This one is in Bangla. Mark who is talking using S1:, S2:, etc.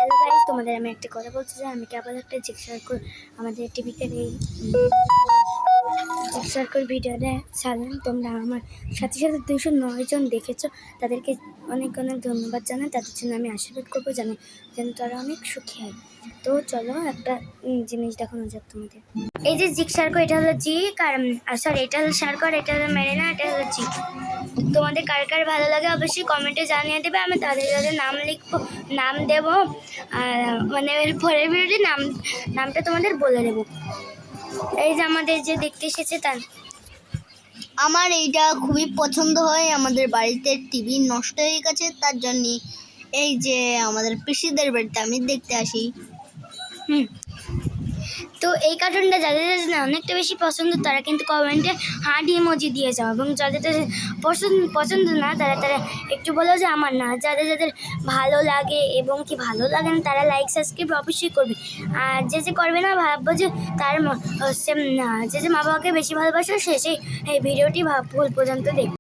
S1: হ্যালো গাইস, তোমাদের আমি একটা কথা বলতে চাই। আমি কেবল একটা জিগসার্কল আমাদের টিভিতে এই জিগসার্কল ভিডিওটা ছাড়লাম। তোমরা আমার সাথে সাথে 209 জন দেখেছো, তাদেরকে অনেক অনেক ধন্যবাদ জানাই। তাদের জন্য আমি আশীর্বাদ করবো যেন তারা অনেক সুখী হয়। তো চলো একটা জিনিস দেখানো যাক তোমাদের। এই যে জিগসার্কল, এটা হলো জিক, আর সরি এটা হলো সার্কল, এটা হলো মেরিনা, এটা হলো জিক। তোমাদের কার কার ভালো লাগে অবশ্যই কমেন্টে জানিয়ে দেবে। আমি তাদের তাদের নাম লিখবো, নাম দেবো, আর মানে পরের ভিডিওতে নামটা তোমাদের বলে দেবো। এই যে আমাদের যে দেখতে এসেছে তার
S2: আমার এইটা খুবই পছন্দ হয়। আমাদের বাড়িতে টিভি নষ্ট হয়ে গেছে, তার জন্য এই যে আমাদের পিসিদের বাড়িতে আমি দেখতে আসি।
S1: তো এই কার্টুনটা যাদের যাদের না অনেকটা বেশি পছন্দ তারা কিন্তু কমেন্টে হার্ট ইমোজি দিয়ে যাও, এবং যাদের যাদের পছন্দ না তারা তারা একটু বলো যে আমার না। যাদের যাদের ভালো লাগে এবং কি ভালো লাগে না তারা লাইক সাবস্ক্রাইব অবশ্যই করবে। আর যে যে করবে না ভাববো যে তার যে যে মা বাবাকে বেশি ভালোবাসে সে সেই এই ভিডিওটি ভুল পর্যন্ত দেখবে।